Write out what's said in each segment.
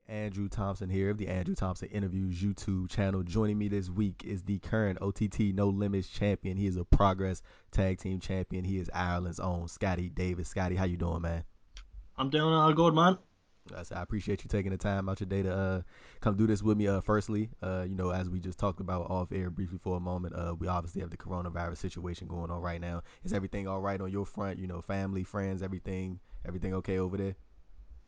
Andrew Thompson here of the Andrew Thompson Interviews YouTube channel. Joining me this week is the current OTT No Limits Champion. He is a Progress Tag Team Champion. He is Ireland's own Scotty Davis. Scotty, how you doing, man? I'm doing all good, man. I appreciate you taking the time out your day to come do this with me. Firstly, as we just talked about off air briefly for a moment, we obviously have the coronavirus situation going on right now. Is everything all right on your front? You know, family, friends, everything okay over there?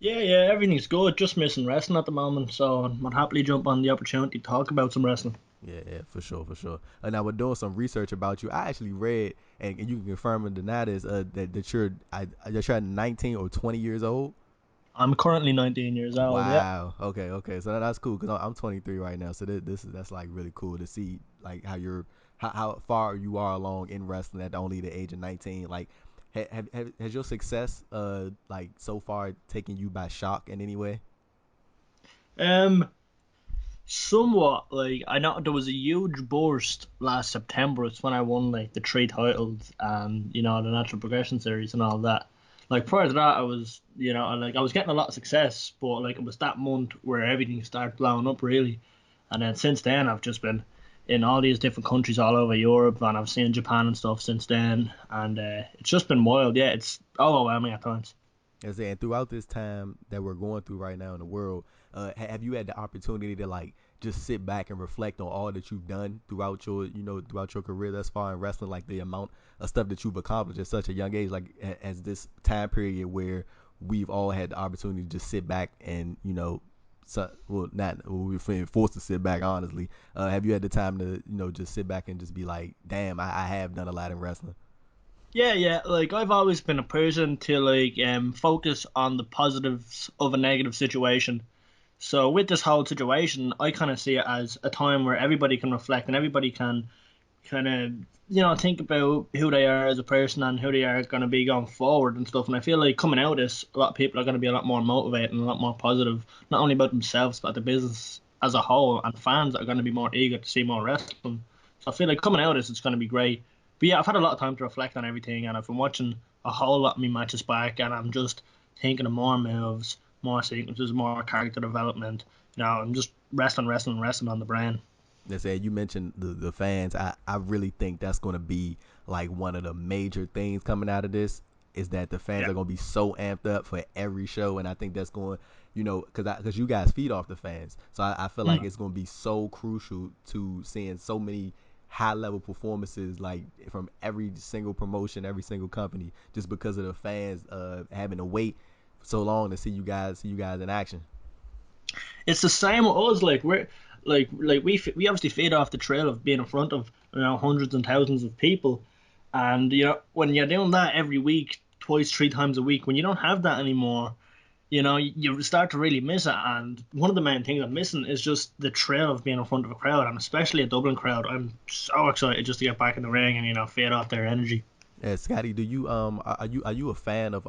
Yeah, everything's good. Just missing wrestling at the moment, so I'd happily jump on the opportunity to talk about some wrestling. Yeah, for sure, for sure. Now we're doing some research about you. I actually read, and you can confirm or deny this, that you're 19 or 20 years old. I'm currently 19 years old. Yeah. Wow. Okay. So that's cool because I'm 23 right now. So that's like really cool to see like how far you are along in wrestling at only the age of 19. Like, has your success like so far taken you by shock in any way? Um, Somewhat. Like I know there was a huge burst last September. It's when I won like the three titles and the natural progression series and all that. Like prior to that, I was like I was getting a lot of success, but like it was that month where everything started blowing up really. And then since then, I've just been in all these different countries all over Europe, and I've seen Japan and stuff since then, and it's just been wild. Yeah, it's overwhelming at times. And saying throughout this time that we're going through right now in the world, have you had the opportunity to like just sit back and reflect on all that you've done throughout your career thus far in wrestling, like the amount of stuff that you've accomplished at such a young age, like as this time period where we've all had the opportunity to just sit back and so, well, not we were feeling forced to sit back. Honestly, have you had the time to just sit back and just be like, damn, I have done a lot in wrestling. Yeah. Like I've always been a person to like focus on the positives of a negative situation. So with this whole situation, I kind of see it as a time where everybody can reflect and everybody can kind of think about who they are as a person and who they are going to be going forward and stuff. And I feel like coming out of this, a lot of people are going to be a lot more motivated and a lot more positive, not only about themselves but the business as a whole. And fans are going to be more eager to see more wrestling. So I feel like coming out of this, it's going to be great. But yeah, I've had a lot of time to reflect on everything, and I've been watching a whole lot of me matches back, and I'm just thinking of more moves, more sequences, more character development. I'm just wrestling on the brain. They said you mentioned the fans. I really think that's going to be like one of the major things coming out of this is that the fans Yeah. are going to be so amped up for every show, and I think that's going, because you guys feed off the fans, so I feel like Mm. it's going to be so crucial to seeing so many high level performances like from every single promotion, every single company, just because of the fans having to wait so long to see you guys in action. It's the same with us. Like we obviously feed off the trail of being in front of hundreds and thousands of people, and when you're doing that every week, twice, three times a week, when you don't have that anymore, you start to really miss it. And one of the main things I'm missing is just the trail of being in front of a crowd, and especially a Dublin crowd. I'm so excited just to get back in the ring and feed off their energy. Scotty, do you are you a fan of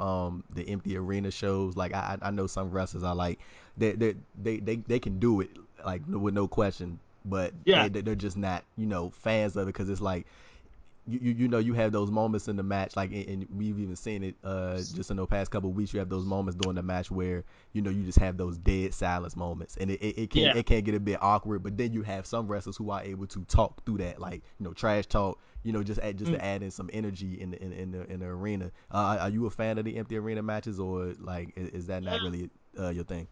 the empty arena shows? Like I know some wrestlers are like they can do it like with no question, but Yeah. they're just not fans of it because it's like you have those moments in the match like and we've even seen it just in the past couple of weeks. You have those moments during the match where you just have those dead silence moments, and it can Yeah. it can get a bit awkward, but then you have some wrestlers who are able to talk through that, like trash talk, just to add in some energy in the arena. Are you a fan of the empty arena matches, or like is that not Yeah. really your thing?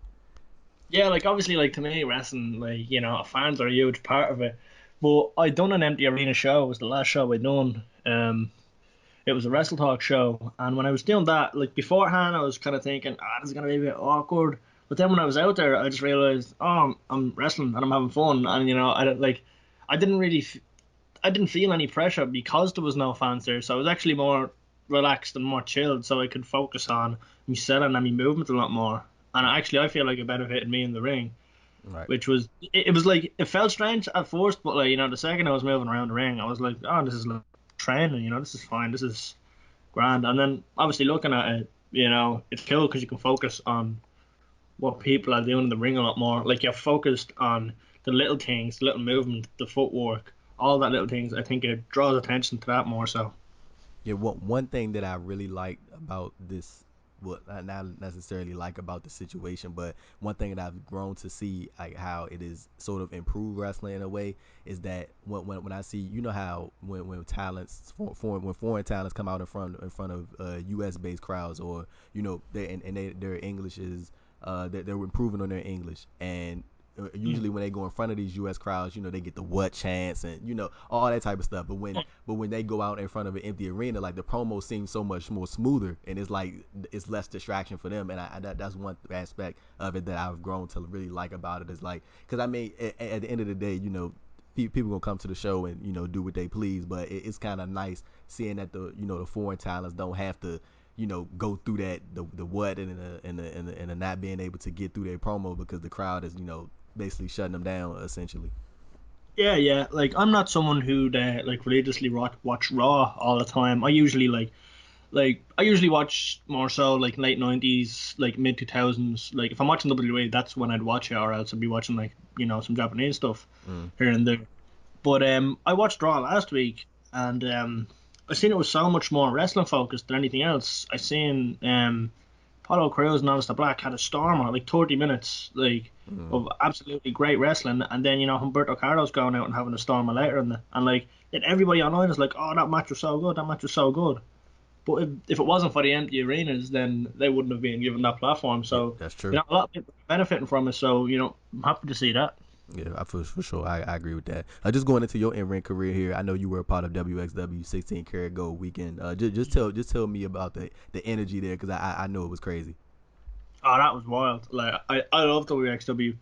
Yeah, like obviously, like to me, wrestling, like fans are a huge part of it. But I done an empty arena show. It was the last show I done. It was a Wrestle Talk show, and when I was doing that, like beforehand, I was kind of thinking, this is gonna be a bit awkward. But then when I was out there, I just realized, I'm wrestling and I'm having fun, and I don't like, I didn't really, I didn't feel any pressure because there was no fans there, so I was actually more relaxed and more chilled, so I could focus on me selling and me movement a lot more. And actually, I feel like it benefited me in the ring, Right. which was it was like it felt strange at first, but like the second I was moving around the ring, I was like, this is like training, this is fine, this is grand. And then obviously looking at it, it's cool because you can focus on what people are doing in the ring a lot more. Like you're focused on the little things, the little movement, the footwork, all that little things. I think it draws attention to that more so. Yeah, one thing that I really like about this what I not necessarily like about the situation, but one thing that I've grown to see, like how it is sort of improved wrestling in a way, is that when I see, you know how when talents when foreign talents come out in front of U.S. based crowds, or you know their English is they're improving on their English, and usually when they go in front of these U.S. crowds, you know, they get the what chance and you know all that type of stuff. But when they go out in front of an empty arena, like the promo seems so much more smoother, and it's like it's less distraction for them. And that's one aspect of it that I've grown to really like about it. Is like, because I mean, at the end of the day, you know, people gonna come to the show and you know do what they please, but it's kind of nice seeing that the foreign talents don't have to go through that the what and the not being able to get through their promo because the crowd is basically shutting them down essentially. Yeah, yeah. Like I'm not someone who like religiously watch Raw all the time. I usually watch more so like late '90s, like mid 2000s. Like if I'm watching WWE, that's when I'd watch it, or else I'd be watching like some Japanese stuff Mm. here and there. But I watched Raw last week, and I seen it was so much more wrestling focused than anything else. I seen Apollo Crews and Aleister Black had a stormer, like 30 minutes, like Mm. of absolutely great wrestling, and then Humberto Carlos going out and having a stormer later, and like then everybody online is like, oh, that match was so good, that match was so good. But if it wasn't for the empty arenas, then they wouldn't have been given that platform. Yeah, So that's true. a lot of people are benefiting from it. So I'm happy to see that. Yeah, for sure. I agree with that. Just going into your in ring career here, I know you were a part of wXW 16 Carat Gold weekend. Just tell me about the energy there because I know it was crazy. Oh, that was wild. Like I love WXW. I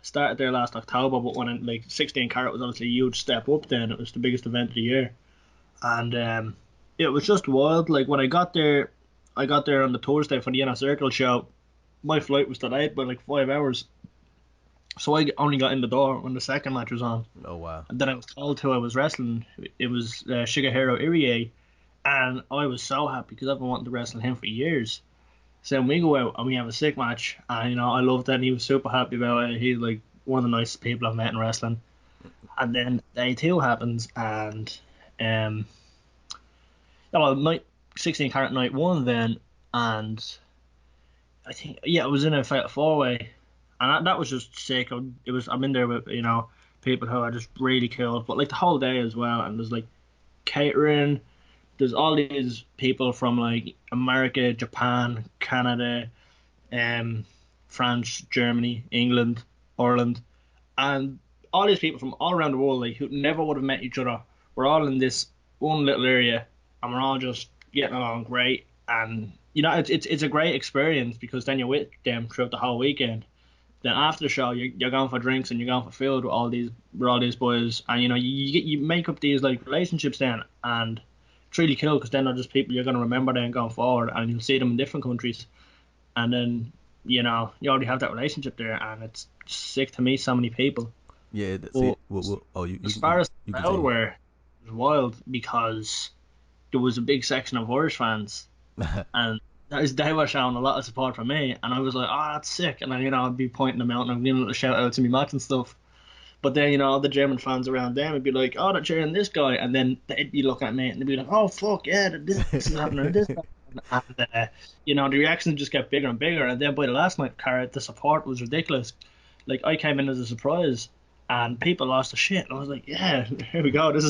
started there last October, but when like 16 carat was obviously a huge step up. Then it was the biggest event of the year, and it was just wild. Like when I got there on the Thursday for the Inner Circle show. My flight was delayed by like 5 hours, so I only got in the door when the second match was on. Oh wow. And then I was told who I was wrestling. It was Shigehiro Irie, and I was so happy because I've been wanting to wrestle him for years. So when we go out and we have a sick match, and I loved it. And he was super happy about it. He's like one of the nicest people I've met in wrestling. And then day two happens, and um, night 16 carat night one then, and I think it was in a fatal four way, and that was just sick. I'm in there with people who are just really cool, but like the whole day as well. And there's like catering. There's all these people from like America, Japan, Canada, um, France, Germany, England, Ireland, and all these people from all around the world, like who never would have met each other. We're all in this one little area, and we're all just getting along great. And it's a great experience because then you're with them throughout the whole weekend. Then after the show, you're going for drinks and you're going for food with all these boys, and you make up these like relationships then, and it's really cool because then they're just people you're going to remember then going forward, and you'll see them in different countries, and then you already have that relationship there, and it's sick to meet so many people. Yeah. See. But Oh, you as you far you, as you the crowd continue. were, it was wild because there was a big section of Irish fans, and they were showing a lot of support for me, and I was like, oh, that's sick, and then I'd be pointing them out and I'm giving them a shout out to me match and stuff. But then all the German fans around them would be like, oh, they're cheering this guy, and then they'd be looking at me and they'd be like, oh fuck yeah, this is happening, this is happening. And the reaction just kept bigger and bigger, and then by the last night, Carrot, the support was ridiculous. Like I came in as a surprise, and people lost their shit, and I was like, yeah, here we go, this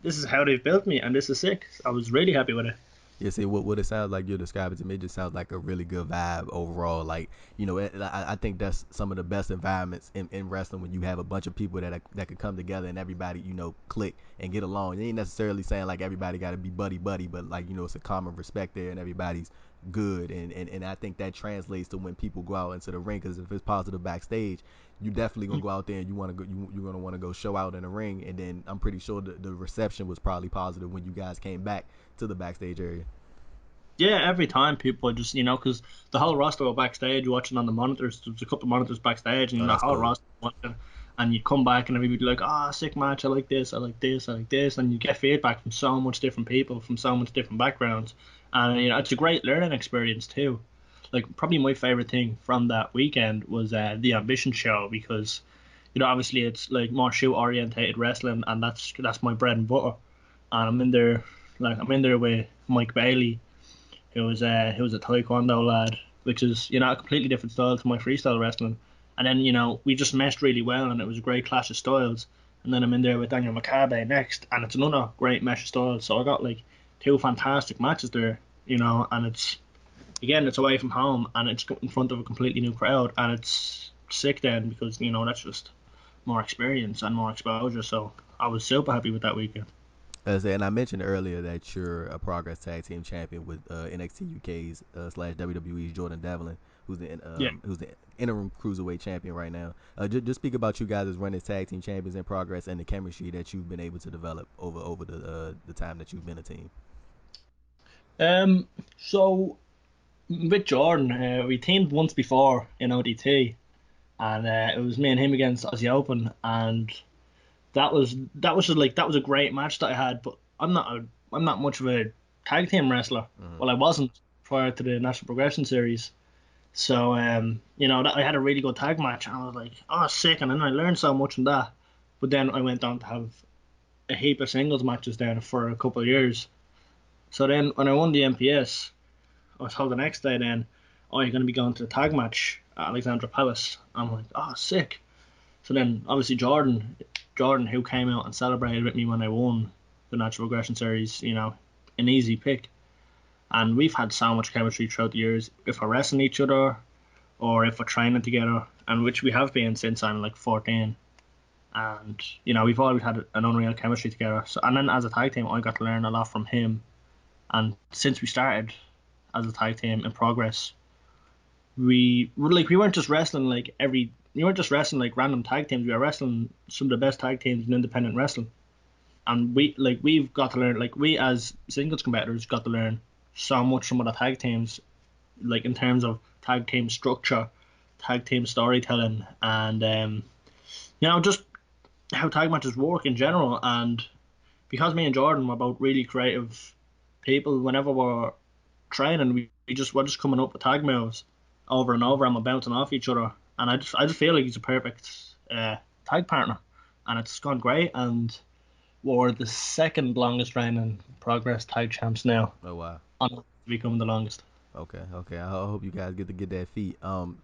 is how they've built me, and this is sick. I was really happy with it. Yeah, see what it sounds like you're describing to me, it just sounds like a really good vibe overall. Like I think that's some of the best environments in wrestling when you have a bunch of people that can come together and everybody click and get along. It ain't necessarily saying like everybody got to be buddy buddy, but like it's a common respect there and everybody's good. And I think that translates to when people go out into the ring because if it's positive backstage, you definitely gonna go out there and you want to go you're gonna want to go show out in the ring. And then I'm pretty sure the reception was probably positive when you guys came back to the backstage area. Yeah, every time people just because the whole roster were backstage watching on the monitors. There was a couple of monitors backstage, Oh, and the that's whole cool. roster watching. And you come back and everybody be like, "Ah, sick match! I like this, I like this, I like this," and you get feedback from so much different people from so much different backgrounds, and it's a great learning experience too. Like probably my favorite thing from that weekend was the Ambition show because obviously it's like more shoot orientated wrestling, and that's my bread and butter. And I'm in there with Mike Bailey, He was a Taekwondo lad, which is, you know, a completely different style to my freestyle wrestling. And then, you know, we just meshed really well, and it was a great clash of styles. And then I'm in there with Daniel Makabe next, and it's another great mesh of styles. So I got like two fantastic matches there, you know, and it's, again, it's away from home, and it's in front of a completely new crowd, and it's sick then because, you know, that's just more experience and more exposure. So I was super happy with that weekend. And I mentioned earlier that you're a Progress Tag Team Champion with NXT UK's slash WWE's Jordan Devlin, Yeah. who's the interim Cruiserweight champion right now. Just speak about you guys as running tag team champions in Progress and the chemistry that you've been able to develop over the time that you've been a team. So with Jordan, we teamed once before in OTT, and it was me and him against Aussie Open, and that was just like, that was a great match that I had. But I'm not much of a tag team wrestler. Mm-hmm. Well, I wasn't prior to the National Progression Series. So you know, I had a really good tag match, and I was like, oh, sick, and then I learned so much from that. But then I went on to have a heap of singles matches down for a couple of years. So then when I won the MPS, I was told the next day then, oh, you're going to be going to the tag match at Alexandra Palace. I'm like, oh, sick. So then obviously Jordan, who came out and celebrated with me when I won the Natural Progression Series, you know, an easy pick. And we've had so much chemistry throughout the years. If we're wrestling each other or if we're training together, and which we have been since I'm like 14. And, you know, we've always had an unreal chemistry together. So, and then as a tag team, I got to learn a lot from him. And since we started as a tag team in Progress, we weren't just wrestling like we weren't just wrestling like random tag teams. We were wrestling some of the best tag teams in independent wrestling, and we've got to learn, like, we as singles competitors got to learn so much from other tag teams, like in terms of tag team structure, tag team storytelling, and you know, just how tag matches work in general. And because me and Jordan were both really creative people, whenever we're training, we're just coming up with tag moves over and over, and we're bouncing off each other. And I just feel like he's a perfect tag partner, and it's gone great. And we're the second longest reigning Progress tag champs now, Oh wow. on to become the longest. Okay. I hope you guys get that feat.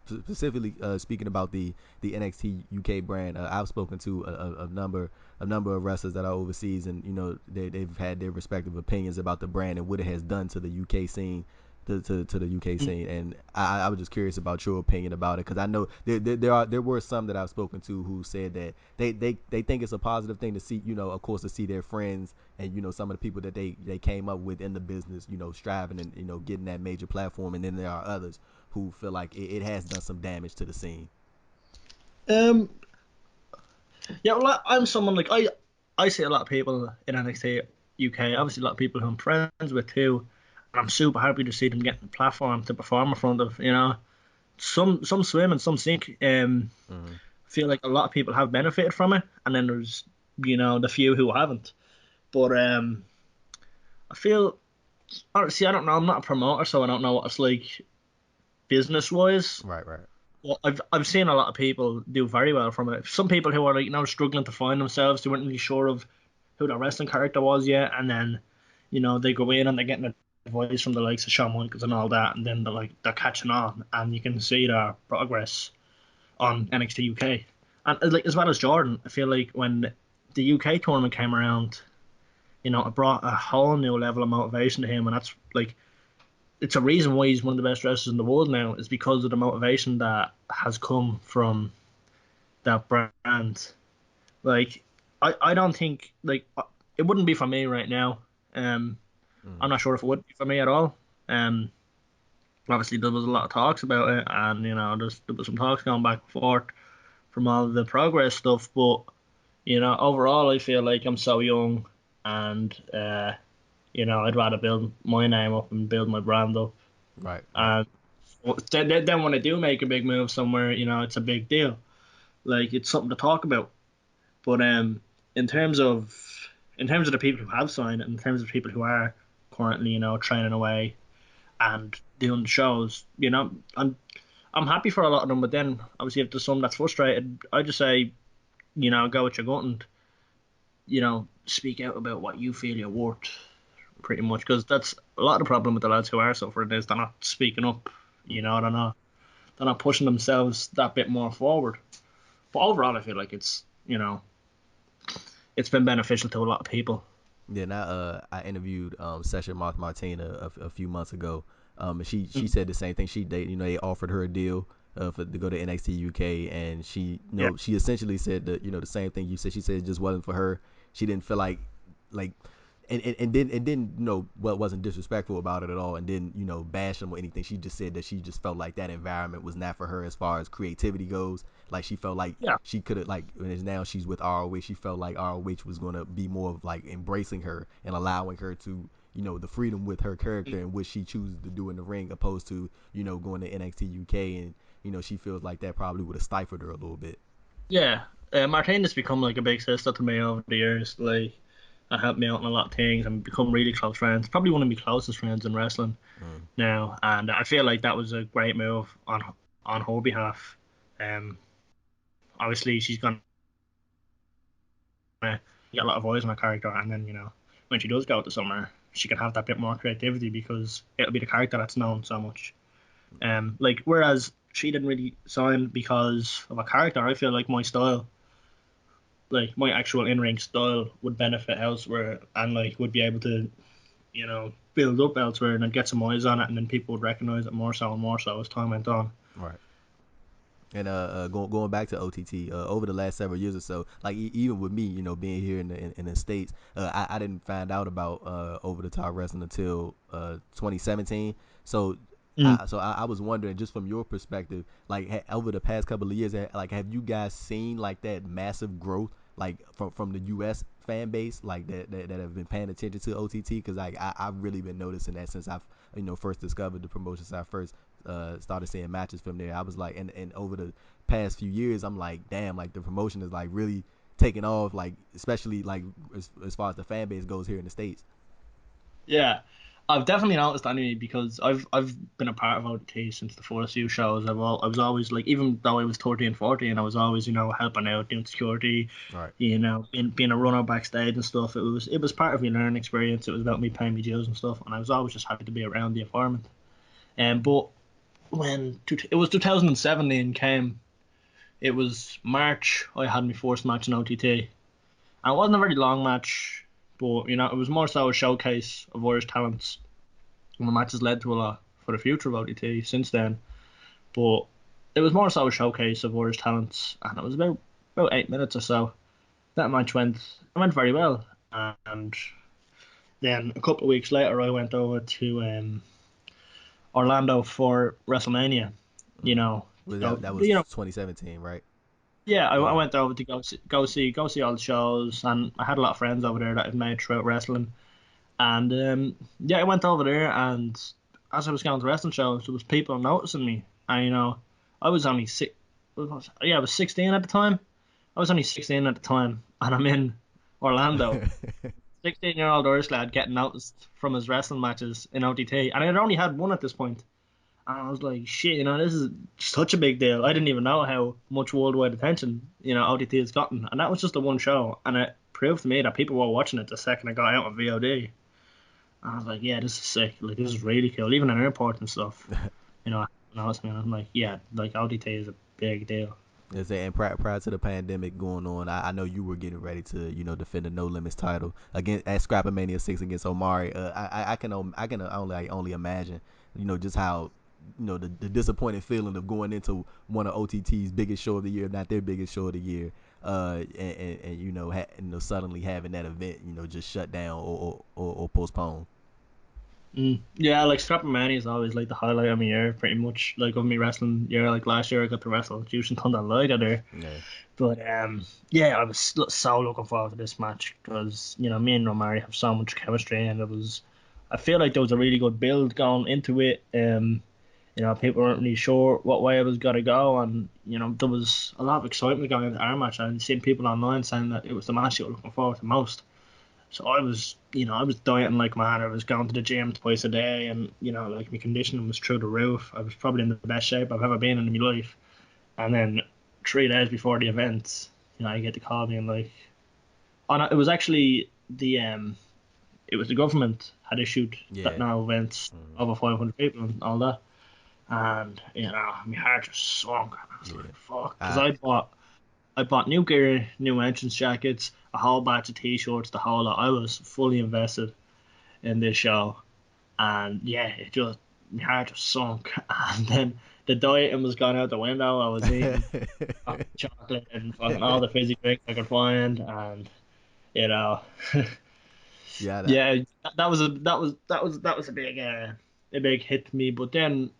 Specifically speaking about the NXT UK brand, I've spoken to a number of wrestlers that are overseas, and you know they've had their respective opinions about the brand and what it has done to the UK scene. To the UK scene, and I was just curious about your opinion about it, because I know there were some that I've spoken to who said that they think it's a positive thing to see, you know, of course, to see their friends and, you know, some of the people that they came up with in the business, you know, striving and, you know, getting that major platform. And then there are others who feel like it has done some damage to the scene. Um, yeah, well, I'm someone like I see a lot of people in NXT UK. Obviously, a lot of people who I'm friends with too, and I'm super happy to see them getting the platform to perform in front of. You know, some swim and some sink. Mm-hmm. I feel like a lot of people have benefited from it, and then there's, you know, the few who haven't. But I feel, honestly, I don't know. I'm not a promoter, so I don't know what it's like business wise. Right, right. Well, I've seen a lot of people do very well from it. Some people who are, like, you know, struggling to find themselves, they weren't really sure of who their wrestling character was yet, and then, you know, they go in and they're getting advice from the likes of Shawn Michaels and all that, and then they're catching on, and you can see their progress on NXT UK. And like, as well as Jordan, I feel like when the UK tournament came around, you know, it brought a whole new level of motivation to him, and that's like, it's a reason why he's one of the best wrestlers in the world now, is because of the motivation that has come from that brand. Like, I don't think, like, it wouldn't be for me right now. I'm Mm-hmm. not sure if it would be for me at all. Um, Obviously there was a lot of talks about it, and, you know, there was some talks going back and forth from all the progress stuff. But, you know, overall, I feel like I'm so young, and you know, I'd rather build my name up and build my brand up. Right, right. And then when I do make a big move somewhere, you know, it's a big deal. Like, it's something to talk about. But in terms of the people who have signed, in terms of people who are currently, you know, training away and doing the shows, you know, I'm happy for a lot of them. But then obviously, if there's some that's frustrated, I just say, you know, go with your gut and, you know, speak out about what you feel you're worth, pretty much, because that's a lot of the problem with the lads who are suffering is they're not speaking up. They're not pushing themselves that bit more forward. But overall, I feel like it's been beneficial to a lot of people. Yeah, now I interviewed Session Martina a few months ago, and she Mm. said the same thing. They offered her a deal to go to NXT UK, and Yeah, she essentially said the same thing you said. She said it just wasn't for her. She didn't feel like and didn't what wasn't disrespectful about it at all, and didn't bash them or anything. She just said that she just felt like that environment was not for her as far as creativity goes. Like she felt like yeah, she could have now she's with ROH. She felt like ROH was gonna be more of like embracing her and allowing her to the freedom with her character and what she chooses to do in the ring, opposed to going to NXT UK, and she feels like that probably would have stifled her a little bit. yeah. Martina's become like a big sister to me over the years. Like, and helped me out in a lot of things and become really close friends. Probably one of my closest friends in wrestling Mm. now, and I feel like that was a great move on her behalf. Um, Obviously she's gonna get a lot of voice in her character, and then when she does go to somewhere, she can have that bit more creativity because it'll be the character that's known so much. Like whereas she didn't really sign because of a character, I feel like my style, like my actual in-ring style, would benefit elsewhere and like would be able to build up elsewhere and then get some eyes on it, and then people would recognize it more so and more so as time went on. Right. And going back to OTT, over the last several years or so, like even with me, being here in the states, I didn't find out about over the top wrestling until 2017. So Mm. I was wondering, just from your perspective, like over the past couple of years, like have you guys seen like that massive growth, like from the U.S. fan base, like that have been paying attention to OTT? Because like I've really been noticing that since I've first discovered the promotion, since I first started seeing matches from there. I was like, and over the past few years, I'm like, damn, like the promotion is like really taking off, like especially like as far as the fan base goes here in the states. Yeah, I've definitely noticed anyway because I've been a part of OT since the first few shows. I was always like, even though I was 30 and 40, and I was always helping out doing security, Right. being a runner backstage and stuff. It was part of my learning experience. It was about me paying my dues and stuff, and I was always just happy to be around the environment. But when it was 2017 came, it was March. I had my first match in OTT. And it wasn't a very long match, but it was more so a showcase of Irish talents. And the match has led to a lot for the future of OTT since then. But it was more so a showcase of Irish talents, and it was about 8 minutes or so. That match went very well, and then a couple of weeks later, I went over to Orlando for WrestleMania. You Mm. know, Was so that was 2017, right? yeah, I Yeah. went over to go see all the shows, and I had a lot of friends over there that I've made throughout wrestling. And yeah, I went over there, and as I was going to wrestling shows, there was people noticing me. And I was only six. Yeah, I was 16 at the time. I was only 16 at the time, and I'm in Orlando. 16-year-old Irish lad getting noticed from his wrestling matches in OTT, and I had only had one at this point. And I was like, shit, this is such a big deal. I didn't even know how much worldwide attention, OTT has gotten. And that was just the one show. And it proved to me that people were watching it the second I got out of VOD. And I was like, yeah, this is sick. Like, this is really cool. Even in airports and stuff, noticed me. And I'm like, yeah, like, OTT is a big deal. And prior to the pandemic going on, I know you were getting ready to, defend the No Limits title against at ScrapperMania 6 against Omari. I can only imagine, just how, the disappointing feeling of going into one of OTT's biggest show of the year, if not their biggest show of the year, and suddenly having that event, just shut down or postponed. Yeah, like ScrapperMania is always like the highlight of my year, pretty much. Like of me wrestling year, like last year I got to wrestle Jushin Thunder Liger there. Yeah. But yeah, I was so looking forward to this match because me and Romari have so much chemistry, and I feel like there was a really good build going into it. People weren't really sure what way it was gonna go, and there was a lot of excitement going into our match. And seeing people online saying that it was the match they were looking forward to most. So I was dieting like mad. I was going to the gym twice a day, and like my conditioning was through the roof. I was probably in the best shape I've ever been in my life. And then 3 days before the event, I get the call being like, oh no, it was actually the it was the government had issued that Yeah. no events over 500 people and all that. And my heart just sunk. I was Yeah. like, fuck, because I I bought new gear, new entrance jackets, a whole batch of t-shirts, the whole lot. I was fully invested in this show, and yeah, it just my heart just sunk. And then the dieting was gone out the window. I was eating chocolate and fucking all the fizzy drinks I could find, and you know, yeah. yeah, that was a big hit to me. But then,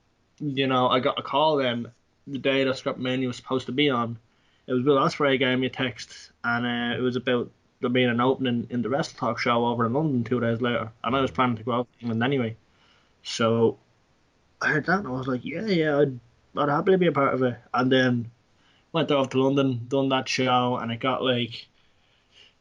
I got a call then the day that ScrapperMania was supposed to be on. It was Will Ospreay gave me a text, and it was about there being an opening in the Wrestle Talk show over in London 2 days later, and I was planning to go out to England anyway. So I heard that, and I was like, yeah, I'd happily be a part of it. And then went off to London, done that show, and it got like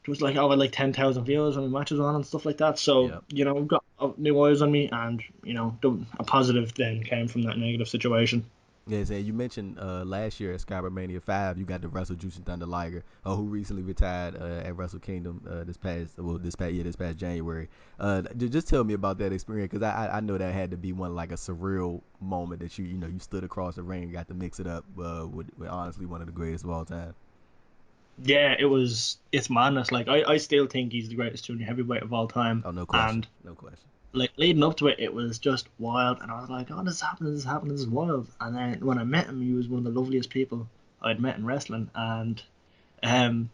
it was like over like 10,000 viewers when the matches on and stuff like that. So Yeah. we've got new eyes on me, and a positive then came from that negative situation. Yeah, so you mentioned last year at ScrapperMania 5, you got to wrestle Jushin Thunder Liger, who recently retired at Wrestle Kingdom this past January. Just tell me about that experience, because I know that had to be one like a surreal moment that you stood across the ring and got to mix it up with honestly one of the greatest of all time. Yeah, it's madness. Like I still think he's the greatest junior heavyweight of all time, Oh, no question, and no question. like leading up to it, it was just wild, and I was like, oh, this is happening, this is happening, this is wild. And then when I met him, he was one of the loveliest people I'd met in wrestling, and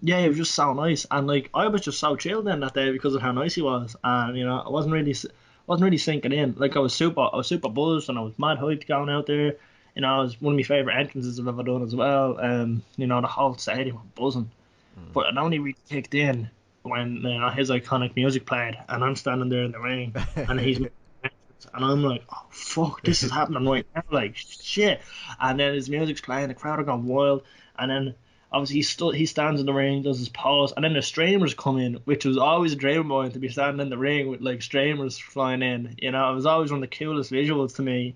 yeah, he was just so nice, and like I was just so chilled then that day because of how nice he was, and I wasn't really sinking in. Like I was super buzzed, and I was mad hyped going out there. It was one of my favorite entrances I've ever done as well. The whole stadium was buzzing, Mm. but it only really kicked in when his iconic music played, and I'm standing there in the ring, and he's making entrance, and I'm like, oh fuck, this is happening right now, like shit. And then his music's playing, the crowd are going wild, and then obviously he stands in the ring, does his pose, and then the streamers come in, which was always a dream of mine to be standing in the ring with like streamers flying in. It was always one of the coolest visuals to me,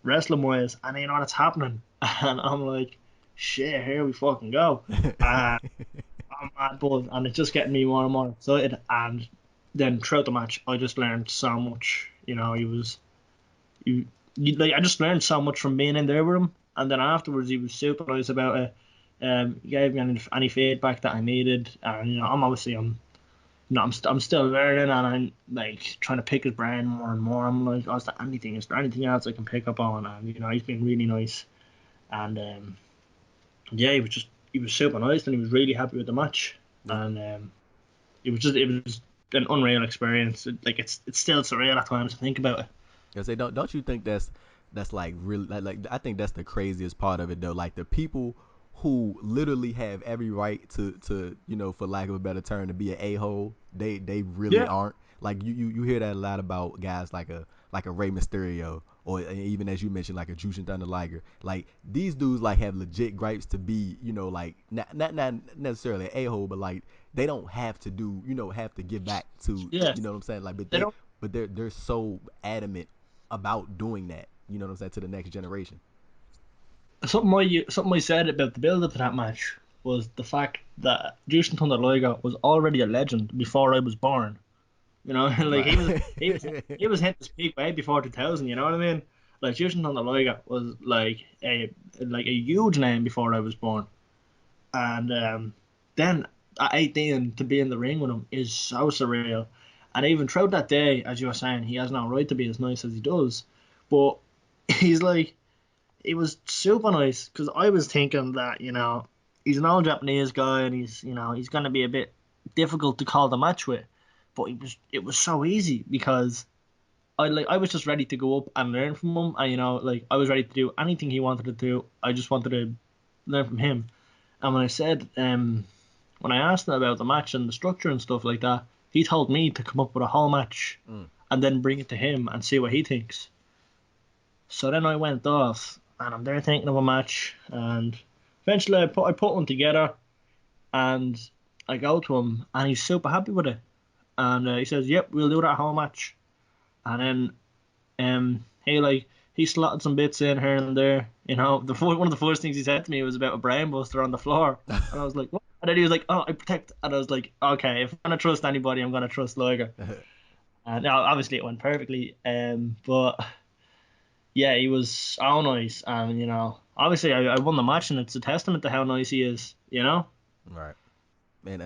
wrestling wise, and it's happening, and I'm like, shit, here we fucking go. And I'm mad buzz, and it's just getting me more and more excited. And then throughout the match, I just learned so much. He was like I just learned so much from being in there with him. And then afterwards, he was super nice about it. He gave me any feedback that I needed, and I'm still learning, and I'm like trying to pick his brain more and more. I'm like, oh, is there anything else I can pick up on? And he's been really nice, and yeah, he was super nice, and he was really happy with the match, and it was an unreal experience. It's still surreal at times to think about it. I say, don't you think that's like really like I think that's the craziest part of it though. Like the people who literally have every right to for lack of a better term to be an a-hole, they really Yeah, aren't. Like you hear that a lot about guys like a Rey Mysterio, or even as you mentioned like a Jushin Thunder Liger. Like these dudes like have legit gripes to be like not necessarily a-hole, but like they don't have to have to give back to yeah. what I'm saying, like They don't. but they're so adamant about doing that, what I'm saying, to the next generation. Something I said about the build up to that match was the fact that Jushin Thunder Liger was already a legend before I was born. Like he was hitting his peak way before 2000. You know what I mean? Like Jushin Thunder Liger was like a huge name before I was born, and then at 18 to be in the ring with him is so surreal. And even throughout that day, as you were saying, he has no right to be as nice as he does, but he's like he was super nice because I was thinking that he's an old Japanese guy and he's gonna be a bit difficult to call the match with, but it was so easy because I was just ready to go up and learn from him, and like I was ready to do anything he wanted to do. I just wanted to learn from him. And when I asked him about the match and the structure and stuff like that, he told me to come up with a whole match Mm. and then bring it to him and see what he thinks. So then I went off and I'm there thinking of a match, and eventually I put one together, and I go to him and he's super happy with it, and he says, "Yep, we'll do that whole match." And then he slotted some bits in here and there. One of the first things he said to me was about a brain buster on the floor, and I was like, "What?" And then he was like, "Oh, I protect," and I was like, "Okay, if I'm gonna trust anybody, I'm gonna trust Liger." And now, obviously, it went perfectly. But yeah, he was so nice, and obviously, I won the match, and it's a testament to how nice he is. Right. And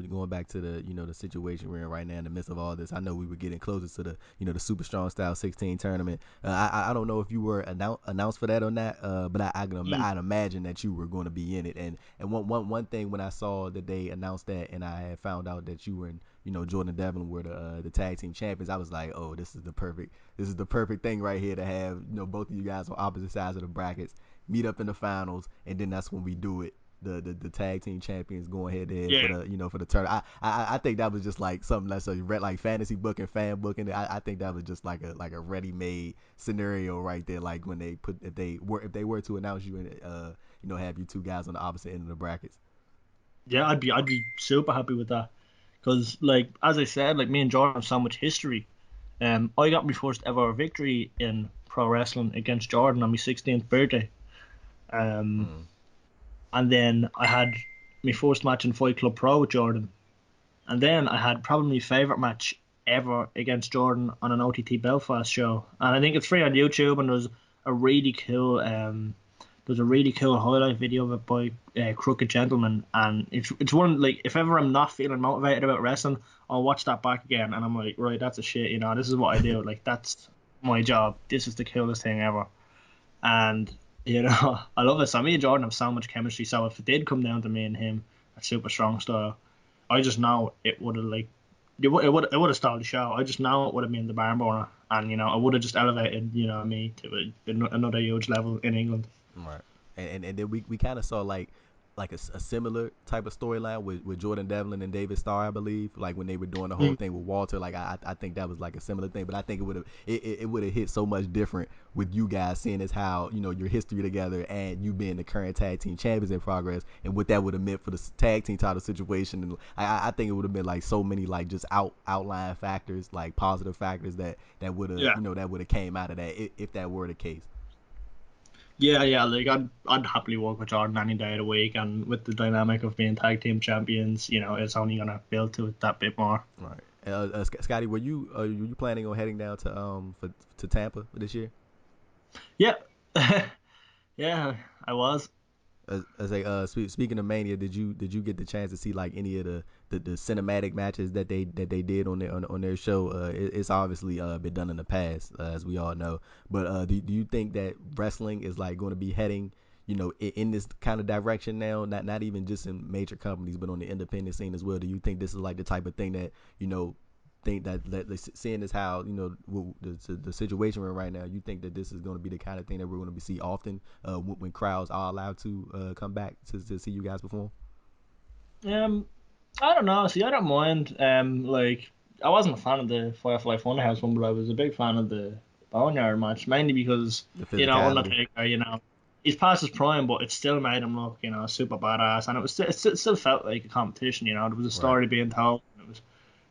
going back to the situation we're in right now in the midst of all this, I know we were getting closer to the Super Strong Style 16 tournament. I don't know if you were announced for that or not, but I'd imagine that you were going to be in it. And one thing, when I saw that they announced that, and I had found out that you were in, Jordan and Devlin were the tag team champions, I was like, oh, this is the perfect thing right here to have both of you guys on opposite sides of the brackets meet up in the finals, and then that's when we do it. The tag team champions going head to head for Yeah, the tournament. I think that was just like something that's like fantasy booking, fan booking. I think that was just like a ready made scenario right there. Like when if they were to announce you and have you two guys on the opposite end of the brackets. yeah, I'd be super happy with that because, like as I said, like me and Jordan have so much history. I got my first ever victory in pro wrestling against Jordan on my 16th birthday. Um, Mm. and then I had my first match in Fight Club Pro with Jordan. And then I had probably my favourite match ever against Jordan on an OTT Belfast show. And I think it's free on YouTube, and a really cool there's a really cool highlight video of it by Crooked Gentleman, and it's one, like, if ever I'm not feeling motivated about wrestling, I'll watch that back again, and I'm like, right, that's a shit, this is what I do, like, that's my job, this is the coolest thing ever. And I love it. So me and Jordan have so much chemistry, so if it did come down to me and him at Super Strong Style, I just know it would have, like, it would have stalled the show. I just know it would have been the barn burner, and I would have just elevated me to another huge level in England. Right. And then we kind of saw like a similar type of storyline with Jordan Devlin and David Starr, I believe, like when they were doing the whole Mm. thing with Walter. Like I think that was like a similar thing, but I think it would have hit so much different with you guys, seeing as how your history together and you being the current tag team champions in progress, and what that would have meant for the tag team title situation. And I think it would have been like so many like just outline factors, like positive factors that would have Yeah, that would have came out of that if that were the case. yeah, yeah. Like I'd happily work with Jordan any day of the week, and with the dynamic of being tag team champions, it's only gonna build to it that bit more. Right. Scotty, were you planning on heading down to Tampa this year? Yeah, yeah, I was. Speaking of Mania, did you get the chance to see like any of the cinematic matches that they did on their show? It's obviously been done in the past, as we all know. But do you think that wrestling is like going to be heading in this kind of direction now? Not even just in major companies, but on the independent scene as well. Do you think this is like the type of thing that think that seeing as how the situation we're in right now, you think that this is going to be the kind of thing that we're going to see often when crowds are allowed to come back to see you guys perform? Um, I don't know. See, I don't mind. Like, I wasn't a fan of the Firefly Funhouse one, but I was a big fan of the Boneyard match, mainly because The physicality. Undertaker, he's past his prime, but it still made him look, super badass, and it still felt like a competition. There was a Right. story being told, and it was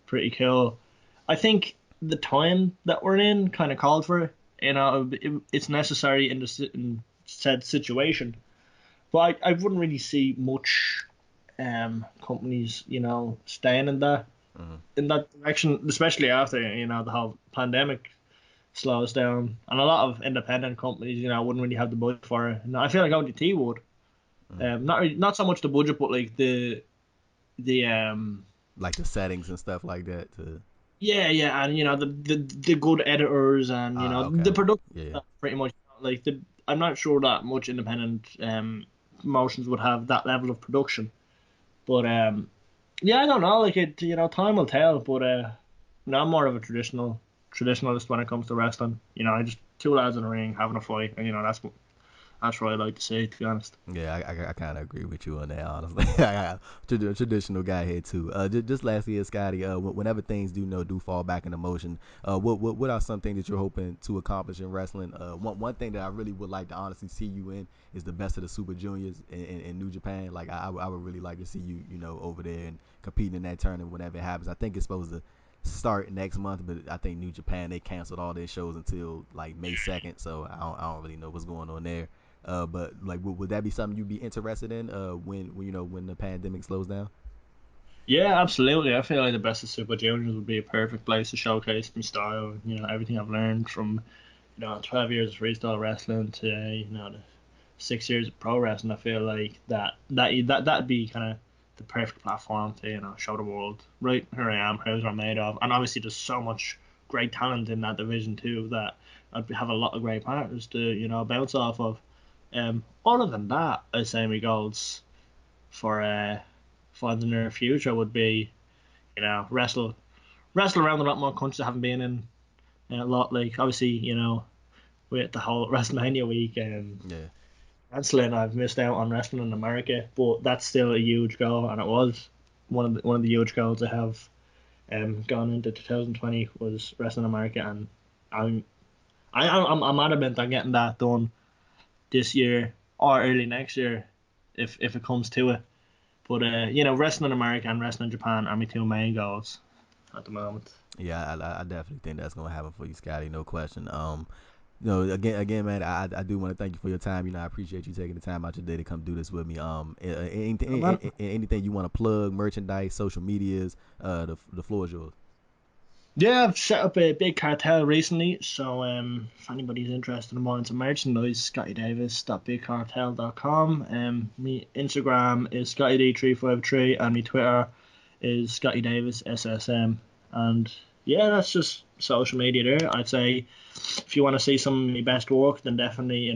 pretty cool. I think the time that we're in kind of called for it. It's necessary in said situation, but I wouldn't really see much companies, staying Mm-hmm. in that direction, especially after the whole pandemic slows down, and a lot of independent companies, wouldn't really have the budget for it. And I feel like OTT would, Mm-hmm. not so much the budget, but like the Like the settings and stuff like that. To yeah, yeah, and the good editors, and okay. the production Yeah. stuff, pretty much. Like I'm not sure that much independent promotions would have that level of production, but yeah, I don't know. Like time will tell. But no, I'm more of a traditionalist when it comes to wrestling. I just two lads in a ring having a fight, and that's what I like to see. To be honest. Yeah, I kind of agree with you on that, honestly. I'm a traditional guy here too. Just lastly, Scotty, whenever things do fall back into motion, what are some things that you're hoping to accomplish in wrestling? One thing that I really would like to honestly see you in is the best of the Super Juniors in New Japan. Like I would really like to see you over there and competing in that tournament whenever it happens. I think it's supposed to start next month, but I think New Japan, they canceled all their shows until like May 2nd, so I don't really know what's going on there. But like, would that be something you'd be interested in when the pandemic slows down? Yeah, absolutely. I feel like the Best of Super Juniors would be a perfect place to showcase my style. You know, everything I've learned from 12 years of freestyle wrestling to the 6 years of pro wrestling. I feel like that'd be kind of the perfect platform to show the world. Right, here I am. Here's what I'm made of. And obviously, there's so much great talent in that division too that I'd have a lot of great partners to bounce off of. Other than that, I'd say my goals for the near future would be wrestle around a lot more countries I haven't been in. A lot, like obviously with the whole WrestleMania week and Yeah. wrestling, I've missed out on wrestling in America, but that's still a huge goal, and it was one of the huge goals I have gone into 2020 was wrestling in America, and I'm I'm adamant on getting that done this year or early next year if it comes to it. But wrestling in America and wrestling in Japan are my two main goals at the moment. Yeah, I definitely think that's gonna happen for you, Scotty. No question. Again, man, I do want to thank you for your time. I appreciate you taking the time out your day to come do this with me. Oh, Anything, man. anything you want to plug, merchandise, social medias, the floor is yours. Yeah, I've set up a big cartel recently, so if anybody's interested in buying some merchandise, scottydavis.bigcartel.com. My Instagram is ScottyD353 and my Twitter is Scotty Davis SSM. And yeah, that's just social media there. I'd say if you want to see some of my best work, then definitely,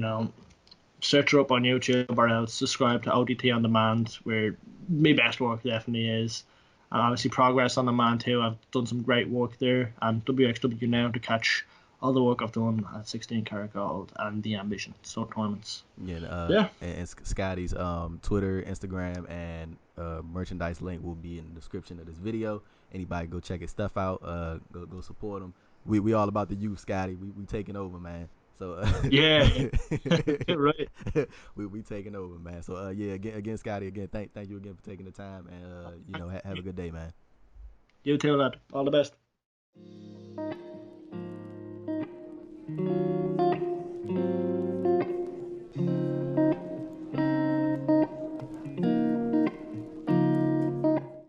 search her up on YouTube or else subscribe to OTT On Demand, where my best work definitely is. And obviously, Progress On Demand too. I've done some great work there, and wXW now to catch all the work I've done at 16 Carat Gold and the Ambition so tournaments. Yeah, Yeah, and Scotty's Twitter, Instagram, and merchandise link will be in the description of this video. Anybody go check his stuff out. Go support him. We all about the youth, Scotty. We taking over, man. So yeah, right. we taking over, man. So yeah, again, Scotty, again, thank you again for taking the time, and have a good day, man. You too, lad. All the best.